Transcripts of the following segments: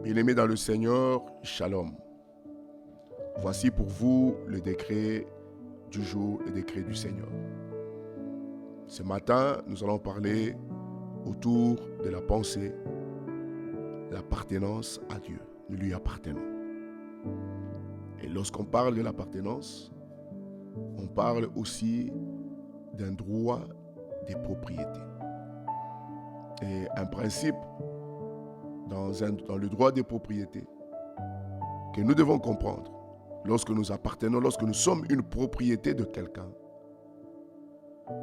Bien-aimés dans le Seigneur, Shalom. Voici pour vous le décret du jour, le décret du Seigneur. Ce matin, nous allons parler autour de la pensée, l'appartenance à Dieu. Nous lui appartenons. Et lorsqu'on parle de l'appartenance, on parle aussi d'un droit de propriété. Et un principe dans le droit des propriétés que nous devons comprendre lorsque nous appartenons, lorsque nous sommes une propriété de quelqu'un.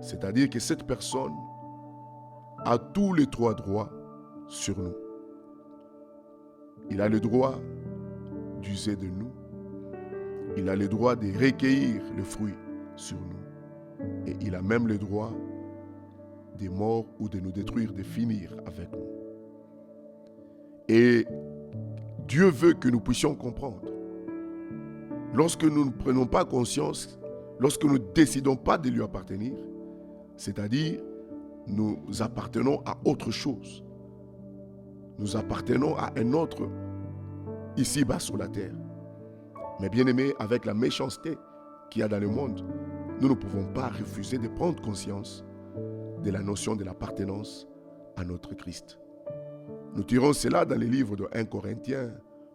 C'est-à-dire que cette personne a tous les trois droits sur nous. Il a le droit d'user de nous. Il a le droit de recueillir le fruit sur nous. Et il a même le droit de mort ou de nous détruire, de finir avec nous. Et Dieu veut que nous puissions comprendre. Lorsque nous ne prenons pas conscience, lorsque nous ne décidons pas de lui appartenir, c'est-à-dire nous appartenons à autre chose. Nous appartenons à un autre ici-bas sur la terre. Mais bien aimé, avec la méchanceté qu'il y a dans le monde, nous ne pouvons pas refuser de prendre conscience de la notion de l'appartenance à notre Christ. Nous tirons cela dans les livres de 1 Corinthiens,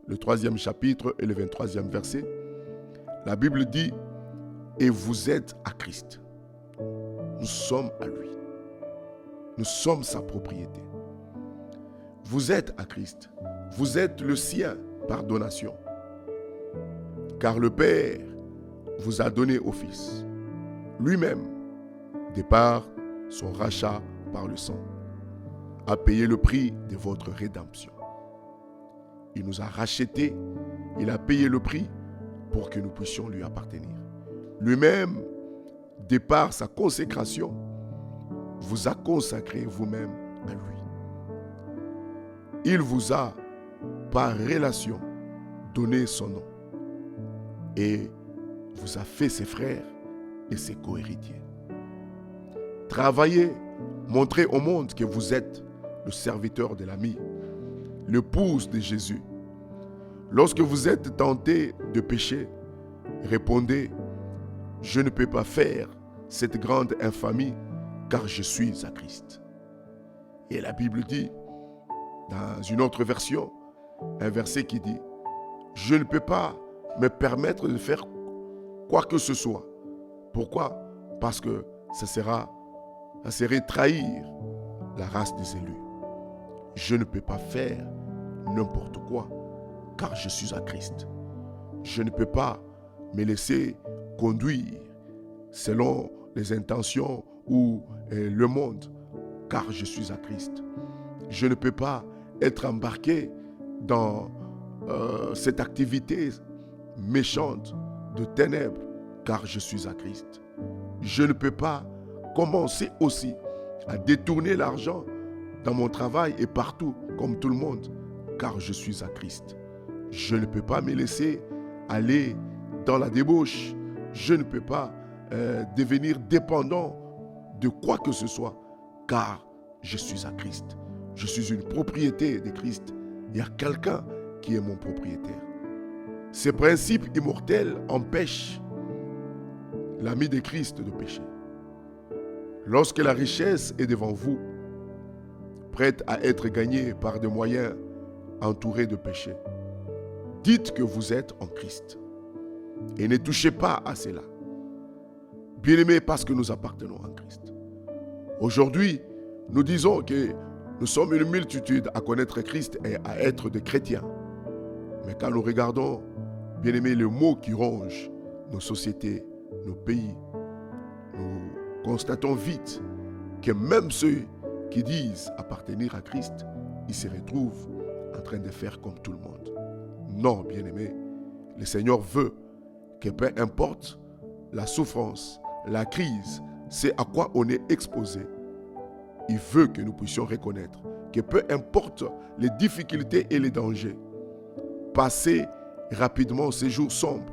le 3e chapitre et le 23e verset. La Bible dit « Et vous êtes à Christ. » Nous sommes à lui. Nous sommes sa propriété. Vous êtes à Christ. Vous êtes le sien par donation. Car le Père vous a donné au Fils, lui-même, de par son rachat par le sang, a payé le prix de votre rédemption. Il nous a rachetés, il a payé le prix pour que nous puissions lui appartenir. Lui-même, de par sa consécration, vous a consacré vous-même à lui. Il vous a, par relation, donné son nom et vous a fait ses frères et ses cohéritiers. Travaillez, montrez au monde que vous êtes le serviteur de l'ami, l'épouse de Jésus. Lorsque vous êtes tenté de pécher, répondez, je ne peux pas faire cette grande infamie car je suis à Christ. Et la Bible dit, dans une autre version, un verset qui dit, je ne peux pas me permettre de faire quoi que ce soit. Pourquoi? Parce que ça serait trahir la race des élus. Je ne peux pas faire n'importe quoi, car je suis à Christ. Je ne peux pas me laisser conduire selon les intentions ou le monde, car je suis à Christ. Je ne peux pas être embarqué dans cette activité méchante de ténèbres, car je suis à Christ. Je ne peux pas commencer aussi à détourner l'argent dans mon travail et partout, comme tout le monde, car je suis à Christ. Je ne peux pas me laisser aller dans la débauche. Je ne peux pas devenir dépendant de quoi que ce soit, car je suis à Christ. Je suis une propriété de Christ. Il y a quelqu'un qui est mon propriétaire. Ces principes immortels empêchent l'ami de Christ de pécher. Lorsque la richesse est devant vous, prête à être gagnée par des moyens entourés de péché, dites que vous êtes en Christ et ne touchez pas à cela. Bien-aimés, parce que nous appartenons à Christ. Aujourd'hui, nous disons que nous sommes une multitude à connaître Christ et à être des chrétiens. Mais quand nous regardons, bien-aimés, le mot qui ronge nos sociétés, nos pays, nous constatons vite que même ceux qui disent appartenir à Christ, ils se retrouvent en train de faire comme tout le monde. Non, bien-aimés, le Seigneur veut que peu importe la souffrance, la crise, c'est à quoi on est exposé. Il veut que nous puissions reconnaître que peu importe les difficultés et les dangers, passez rapidement ces jours sombres,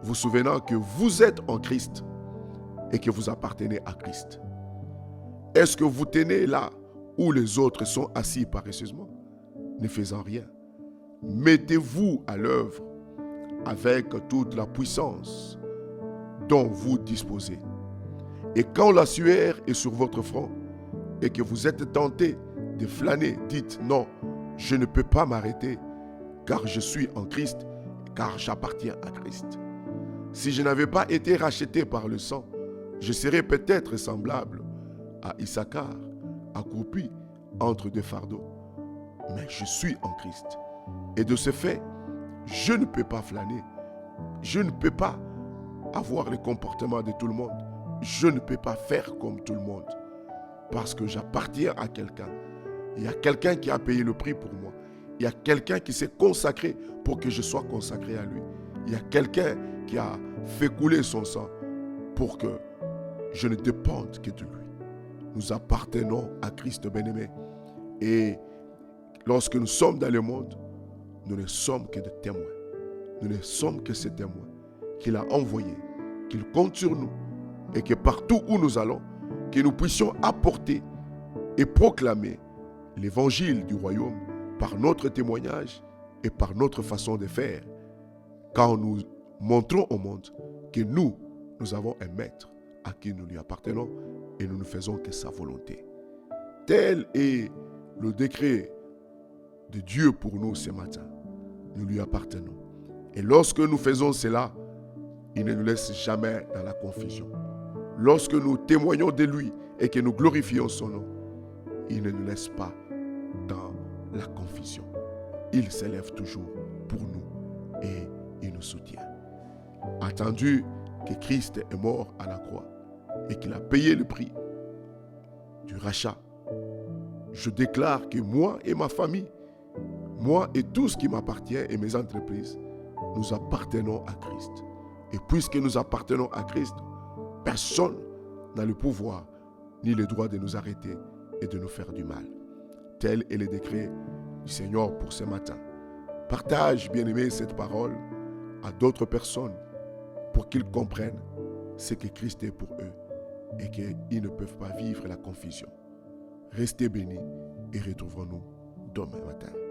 vous souvenant que vous êtes en Christ et que vous appartenez à Christ. Est-ce que vous tenez là où les autres sont assis paresseusement, ne faisant rien? Mettez-vous à l'œuvre avec toute la puissance dont vous disposez. Et quand la sueur est sur votre front et que vous êtes tenté de flâner, dites non, je ne peux pas m'arrêter car je suis en Christ, car j'appartiens à Christ. Si je n'avais pas été racheté par le sang, je serais peut-être semblable à Issachar, accroupi entre deux fardeaux. Mais je suis en Christ. Et de ce fait, je ne peux pas flâner. Je ne peux pas avoir le comportement de tout le monde. Je ne peux pas faire comme tout le monde. Parce que j'appartiens à quelqu'un. Il y a quelqu'un qui a payé le prix pour moi. Il y a quelqu'un qui s'est consacré pour que je sois consacré à lui. Il y a quelqu'un qui a fait couler son sang pour que je ne dépende que de lui. Nous appartenons à Christ bien-aimé. Et lorsque nous sommes dans le monde, nous ne sommes que des témoins. Nous ne sommes que ces témoins qu'il a envoyés, qu'il compte sur nous et que partout où nous allons, que nous puissions apporter et proclamer l'évangile du royaume par notre témoignage et par notre façon de faire. Quand nous montrons au monde que nous avons un maître à qui nous lui appartenons et nous ne faisons que sa volonté. Tel est le décret de Dieu pour nous ce matin. Nous lui appartenons. Et lorsque nous faisons cela, il ne nous laisse jamais dans la confusion. Lorsque nous témoignons de lui et que nous glorifions son nom, il ne nous laisse pas dans la confusion. Il s'élève toujours pour nous et il nous soutient. Attendu que Christ est mort à la croix et qu'il a payé le prix du rachat, je déclare que moi et ma famille, moi et tout ce qui m'appartient et mes entreprises, nous appartenons à Christ. Et puisque nous appartenons à Christ, personne n'a le pouvoir ni le droit de nous arrêter et de nous faire du mal. Tel est le décret du Seigneur pour ce matin. Partage, bien-aimé, cette parole à d'autres personnes pour qu'ils comprennent ce que Christ est pour eux et qu'ils ne peuvent pas vivre la confusion. Restez bénis et retrouvons-nous demain matin.